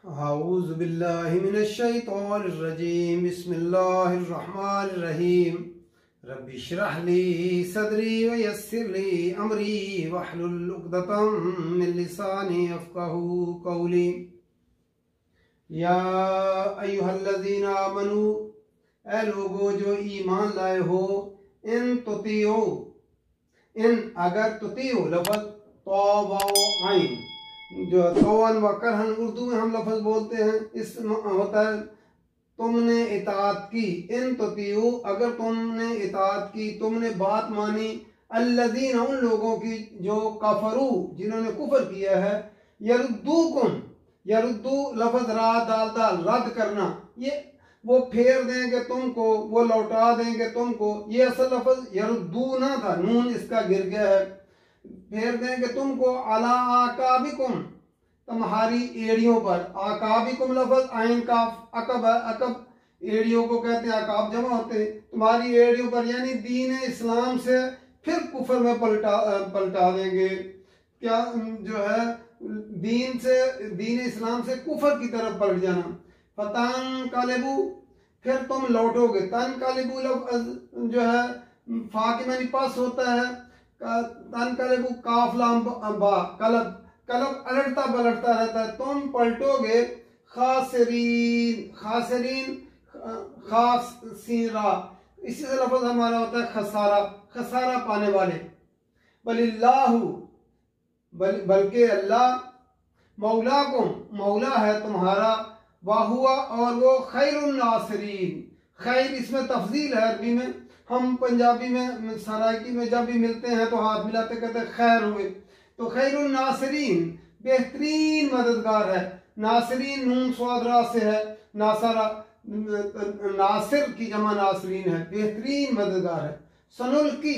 औज़ु बिल्लाहि मिनश शैतानिर रजीम बिस्मिल्लाहिर रहमानिर रहीम रब्बि इश्रह ली सदरी व यस्सिर ली अमरी वहलुल उक़दतम मिन लिसानी यफ़क़हू क़ौली। या अय्युहल्लज़ीना आमनू, ऐ लोगो जो ईमान लाए हो, इन तुतियो, इन अगर तुतियो लफ़ज़ तौ आइन जो तौअन व करहन उर्दू में हम लफ्ज़ बोलते हैं, इस होता है तुमने इताअत की। इन तुतियो, अगर तुमने इताअत की, तुमने बात मानी, अल्लज़ीना उन लोगों की जो कफरू जिन्होंने कुफर किया है, यरुद्दूकुम, यरुद्दू लफ्ज़ रा दाल दाल रद्द करना, ये वो फेर देंगे तुमको, वो लौटा देंगे तुमको। ये असल लफ्ज़ यरुद्दू ना था, नून इसका गिर गया है। फेर देंगे तुमको अला आकाबिकुम, तुम्हारी एड़ियों पर। आकाबिकुम लफ्ज़ आइन काफ अकब है, अकब एड़ियों को कहते हैं, अकाब जमा होते हैं। तुम्हारी एड़ियों पर यानी दीन इस्लाम से फिर कुफर में पलटा देंगे। क्या जो है दीन से, दीन इस्लाम से कुफर की तरफ पलट जाना। फतन कालेबू, फिर तुम लौटोगे। तन कालेबू लफ्ज़ जो है फा के मानी पास होता है। तन कालेबू काफ लाम बा, कलब, कलब अलटता पलटता रहता है। तुम पलटोगे खासिरीन, खासिरीन खासिरा, इसी से लफ्ज़ हमारा होता है खसारा, खसारा पाने वाले। बलिल्लाहु, बल्कि अल्लाह, मौलाकुम, मौला है तुम्हारा, वाहुआ, और वो खैरुन नासिरीन। खैर इसमें तफजील है अरबी में। हम पंजाबी में सराइकी में जब भी मिलते हैं तो हाथ मिलाते कहते हैं खैर हुए। तो खैरुन नासिरीन बेहतरीन मददगार है। नासिरीन नून स्वादरा से है, नासरा नासिर की जमा नासिरीन है, बेहतरीन मददगार है। सनुल की,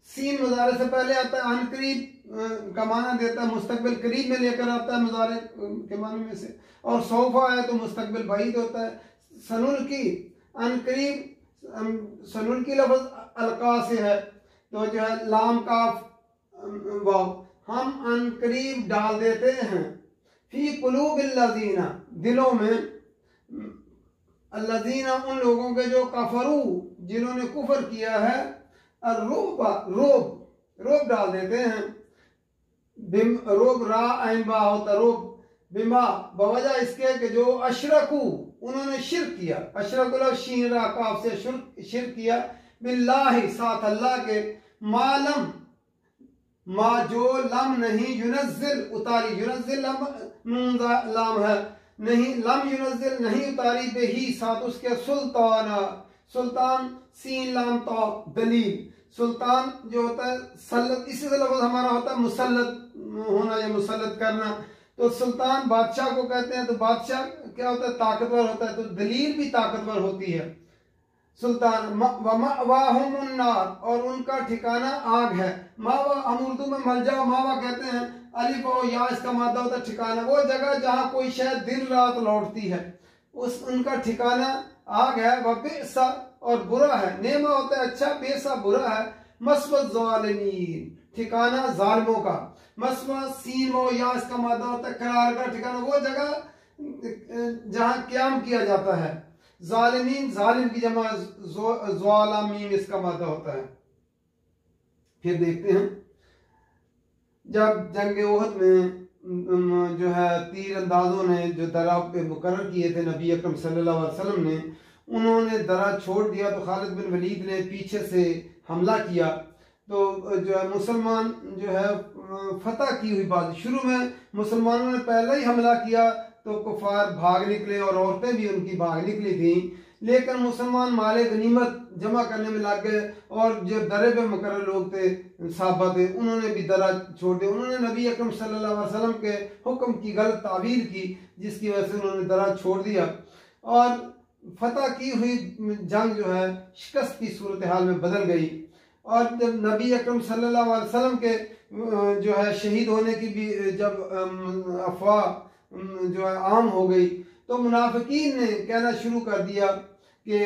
सीन मुजारे से पहले आता है, अनकरीब का माना देता है, मुस्तकबिल करीब में लेकर आता है मुजारे के माने में से। और सौफा है तो मुस्तकबिल बाईद होता है। सनुल की अनकरीब, सनुल की लफ्ज़ अलका से है, तो जो है लाम काफ वाव, हम अनकरीब डाल देते हैं। फी कुलूबिल लज़ीना, दिलों में, अल्लज़ीना उन लोगों के जो कफरू जिन्होंने कुफर किया है, अर्रुबा रोब, रोब डाल देते हैं। रोब रा आइन बा होता रोब, बिमा बवजह इसके कि जो अशरकू उन्होंने शिर्क किया। अशरकुल शीन रा काफ से शिर्क किया, बिल्लाहि साथ अल्लाह के, मालम मा जो लम नहीं, युनज़्ज़िल उतारी, युनज़्ज़िल लम नून लाम है, नहीं लम युनज़्ज़िल नहीं उतारी, बेही साथ उसके, सुल्ताना, सुल्तान सीन लाम ता दलील, सुल्तान जो होता है सल्लत, इसी से लफ्ज़ हमारा होता है मुसल्लत होना या मुसल्लत करना। तो सुल्तान बादशाह को कहते हैं। तो बादशाह क्या होता है, ताकतवर होता है, तो दलील भी ताकतवर होती है। सुल्तान वाहुमुन्नार, और उनका ठिकाना आग है। मावा हम उर्दू में मलजा मावा कहते हैं, अलिफ और या इसका मादा होता है ठिकाना, वो जगह जहाँ कोई शायद दिन रात लौटती है, उस उनका ठिकाना आग है। वह बेसा, और बुरा है, नेमा होता है अच्छा, बेसा बुरा है। मस्वत ज़ालिमीन, ठिकाना जालिमों का। मस्वा सीन व या इसका मादा होता है करार का ठिकाना, वो जगह जहाँ क्याम किया जाता है। जालिमीन, जालिम की जमा ज़्वालामीन इसका मादा होता है। फिर देखते हैं जब जंग ओहद में जो है तीर अंदाजों ने जो दरा पे मुकर्रर किए थे नबी अकरम सल्लल्लाहु अलैहि वसल्लम ने, उन्होंने दरा छोड़ दिया तो खालिद बिन वलीद ने पीछे से हमला किया। तो जो है मुसलमान जो है फतह की हुई बात, शुरू में मुसलमानों ने पहले ही हमला किया तो कुफार भाग निकले और औरतें भी उनकी भाग निकली थी। लेकिन मुसलमान माले गनीमत जमा करने में लग गए, और जो दरे पे मुकर्रर लोग थे साहबा थे, उन्होंने भी दरा छोड़ दिया। उन्होंने नबी अकरम सल्लल्लाहु अलैहि वसल्लम के हुक्म की गलत ताबीर की, जिसकी वजह से उन्होंने दरा छोड़ दिया और फतह की हुई जंग जो है शिकस्त की सूरत हाल में बदल गई। और जब नबी अकरम सल्लल्लाहु अलैहि वसल्लम के जो है शहीद होने की भी जब अफवाह जो है आम हो गई, तो मुनाफिकीन ने कहना शुरू कर दिया कि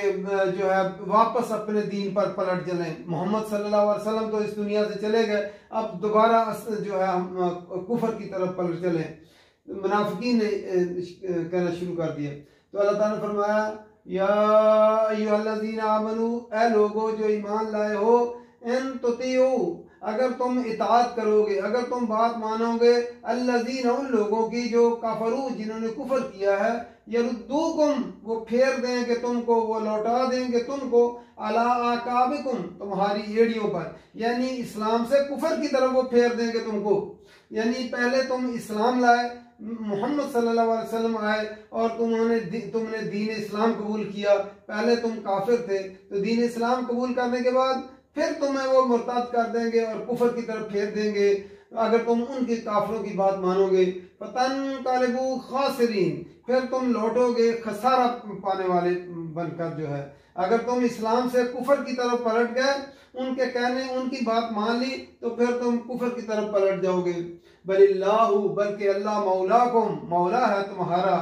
जो है वापस अपने दीन पर पलट चलें। मोहम्मद सल्लल्लाहु अलैहि वसल्लम तो इस दुनिया से चले गए, अब दोबारा जो है हम कुफर की तरफ पलट चलें। मुनाफिकीन ने कहना शुरू कर दिया। तो अल्लाह ताला ने फरमाया, या अय्युहल्लज़ीना आमनू, ए लोगो जो ईमान लाए हो, इन तुतिऊ, अगर तुम इताअत करोगे, अगर तुम बात मानोगे, अल्लज़ीना, उन लोगों की जो कफरू, जिन्होंने कुफर किया है, यरुद्दूकुम, वो फेर देंगे तुमको, वो लौटा देंगे तुमको, अला आकाबिकुम, तुम्हारी एड़ियों पर, यानी इस्लाम से कुफर की तरफ वो फेर देंगे तुमको। यानी पहले तुम इस्लाम लाए, मोहम्मद सल्लल्लाहु अलैहि वसल्लम आए और तुमने दीन इस्लाम कबूल किया। पहले तुम काफिर थे, तो दीन इस्लाम कबूल करने के बाद फिर तुम्हें वो मुर्ताद कर देंगे और कुफर की तरफ फेर देंगे अगर तुम उनके काफिरों की बात मानोगे। फतनक़लिबू खासिरीन, फिर तुम लौटोगे खसारा पाने वाले बनकर जो है। अगर तुम इस्लाम से कुफर की तरफ पलट गए, उनके कहने उनकी बात मान ली, तो फिर तुम कुफर की तरफ पलट जाओगे। बलिल्लाहु, बल्कि अल्लाह मौलाकुम, मौला है तुम्हारा,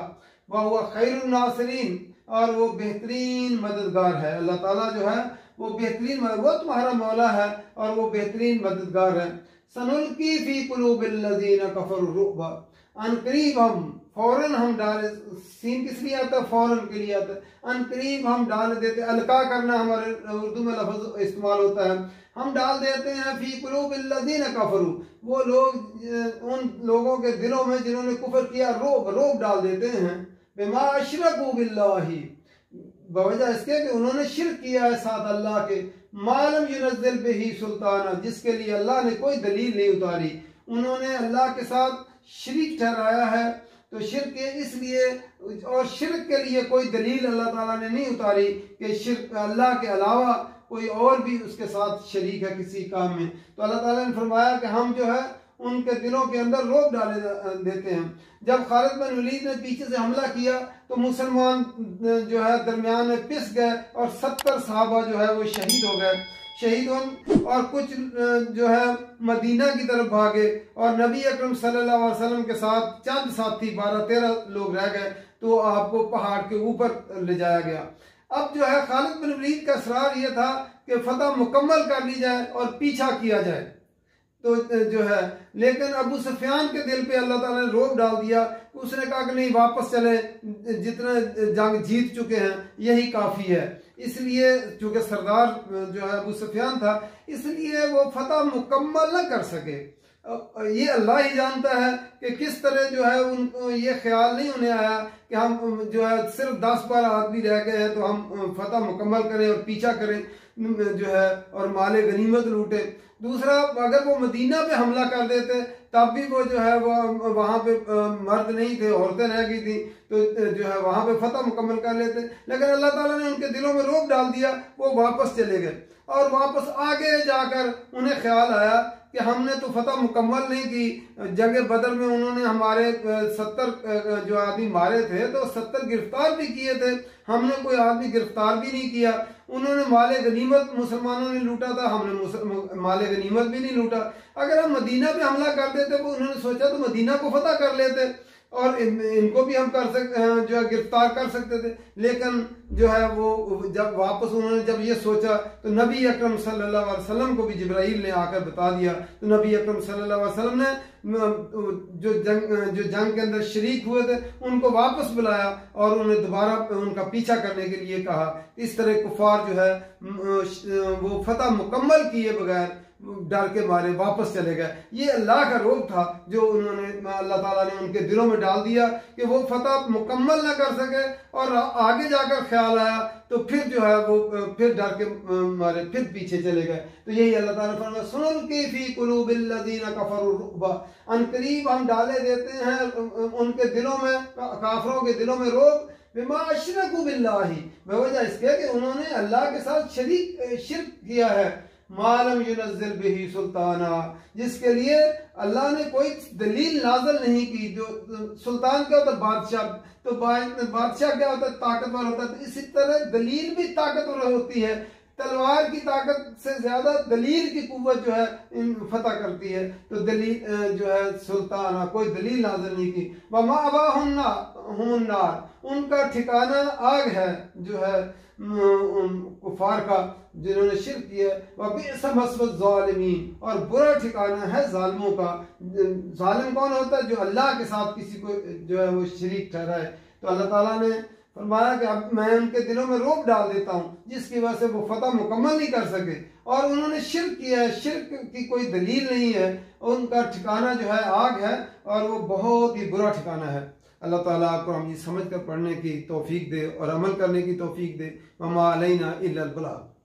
वह हुवा खैरुन नासिरीन, और वो बेहतरीन मददगार है। अल्लाह ताला जो है वो बेहतरीन, वो तुम्हारा मौला है और वो बेहतरीन मददगार है। सनुल्की फी कुलूबिल्लज़ीना कफरू रुअबा, अनकरीब हम, फौरन हम डाले, सीन किस लिए आता है? फौरन के लिए आता है। अनकरीब हम डाल देते, अलका करना हमारे उर्दू में लफ्ज़ इस्तेमाल होता है, हम डाल देते हैं फी कुलूबिल्लज़ीना कफरू, वो लोग उन लोगों के दिलों में जिन्होंने कुफर किया, रोब डाल देते हैं। बिमा अशरकू बिल्लाही, बवजह इसके कि उन्होंने शिर्क किया है साथ अल्लाह के, मालम युनज़्ज़िल बिही सुल्ताना, जिसके लिए अल्लाह ने कोई दलील नहीं उतारी। उन्होंने अल्लाह के साथ शरीक ठहराया है, तो शिर्क के इसलिए, और शिर्क के लिए कोई दलील अल्लाह ताला ने नहीं उतारी कि शिर्क अल्लाह के अलावा कोई और भी उसके साथ शरीक है किसी काम में। तो अल्लाह ताला ने फरमाया कि हम जो है उनके दिलों के अंदर रोक डाले देते हैं। जब खालिद बिन वलीद ने पीछे से हमला किया तो मुसलमान जो है दरमियान में पिस गए और 70 सहाबा जो है वो शहीद हो गए। शहीद और कुछ जो है मदीना की तरफ भागे और नबी अकरम सल्लल्लाहु अलैहि वसल्लम के साथ चंद साथी 12-13 लोग रह गए, तो आपको पहाड़ के ऊपर ले जाया गया। अब जो है खालिद बिन वलीद का इसरार यह था कि फतह मुकम्मल कर ली जाए और पीछा किया जाए, तो जो है, लेकिन अबू सुफियान के दिल पे अल्लाह ताला ने रोक डाल दिया। उसने कहा कि नहीं, वापस चले, जितने जंग जीत चुके हैं यही काफी है। इसलिए चूंकि सरदार जो है अबू सुफियान था, इसलिए वो फतह मुकम्मल न कर सके। ये अल्लाह ही जानता है कि किस तरह जो है उनको ये ख्याल नहीं उन्हें आया कि हम जो है सिर्फ 10-12 आदमी रह गए हैं तो हम फतह मुकम्मल करें और पीछा करें जो है और माले गनीमत लूटे। दूसरा, अगर वो मदीना पे हमला कर देते तब भी वो जो है वो वहाँ पे मर्द नहीं थे, औरतें रह गई थी, तो जो है वहाँ पे फतह मुकम्मल कर लेते। लेकिन अल्लाह ताला ने उनके दिलों में रोक डाल दिया, वो वापस चले गए और वापस आगे जाकर उन्हें ख्याल आया कि हमने तो फतह मुकम्मल नहीं की। जंग बदर में उन्होंने हमारे 70 जो आदमी मारे थे तो 70 गिरफ्तार भी किए थे, हमने कोई आदमी गिरफ्तार भी नहीं किया। उन्होंने माले गनीमत मुसलमानों ने लूटा था, हमने माले गनीमत भी नहीं लूटा। अगर हम मदीना पे हमला कर देते तो उन्होंने सोचा तो मदीना को फतह कर लेते और इनको भी हम कर सकते जो है गिरफ्तार कर सकते थे। लेकिन जो है वो जब वापस उन्होंने जब ये सोचा तो नबी अकरम सल्लल्लाहु अलैहि वसल्लम को भी जिब्राइल ने आकर बता दिया। तो नबी अकरम सल्लल्लाहु अलैहि वसल्लम ने जो जंग के अंदर शरीक हुए थे उनको वापस बुलाया और उन्हें दोबारा उनका पीछा करने के लिए कहा। इस तरह कुफार जो है वो फतह मुकम्मल किए बगैर डर के मारे वापस चले गए। ये अल्लाह का रोक था जो उन्होंने अल्लाह ताला ने उनके दिलों में डाल दिया कि वो फतह मुकम्मल ना कर सके और आगे जाकर ख्याल आया तो फिर जो है वो फिर डर के मारे फिर पीछे चले गए। तो यही अल्लाह ताला फरमाता है सुनुल्की फी कुलूबिल्लज़ीना कफरू रुअबा, अनकरीब हम डाले देते हैं उनके दिलों में, काफिरों के दिलों में रोक, बिमा अशरकू बिल्लाही, बवजह इसके कि उन्होंने अल्लाह के साथ शिर्क किया है। मालम युनज़्ज़िल बिही सुल्ताना, जिसके लिए अल्लाह ने कोई दलील नाज़िल नहीं की। जो सुल्तान क्या होता है? बादशाह। तो बादशाह क्या होता है? ताकतवर होता है। तो इसी तरह दलील भी ताकतवर होती है। तलवार की ताकत से ज्यादा दलील की कुव्वत जो है इन फतह करती है। तो दलील जो है सुल्ताना कोई दलील नाज़िल नहीं की। वमा अबाहुन्नार उनका ठिकाना आग है जो है कुफार का जिन्होंने शिर्क किया। वबिअसा मस्वद ज़ालिमीन और बुरा ठिकाना है जालिमों का। जालिम कौन होता है? जो अल्लाह के साथ किसी को जो है वो शरीक ठहराए। तो अल्लाह ताला ने फरमाया कि अब मैं उनके दिलों में रोक डाल देता हूँ जिसकी वजह से वो फतह मुकम्मल नहीं कर सके और उन्होंने शिर्क किया है। शिर्क की कोई दलील नहीं है, उनका ठिकाना जो है आग है और वो बहुत ही बुरा ठिकाना है। अल्लाह ताला आपको हम ये समझ कर पढ़ने की तौफीक दे और अमल करने की तौफीक दे। वमा अलैना इल्लल बलाग।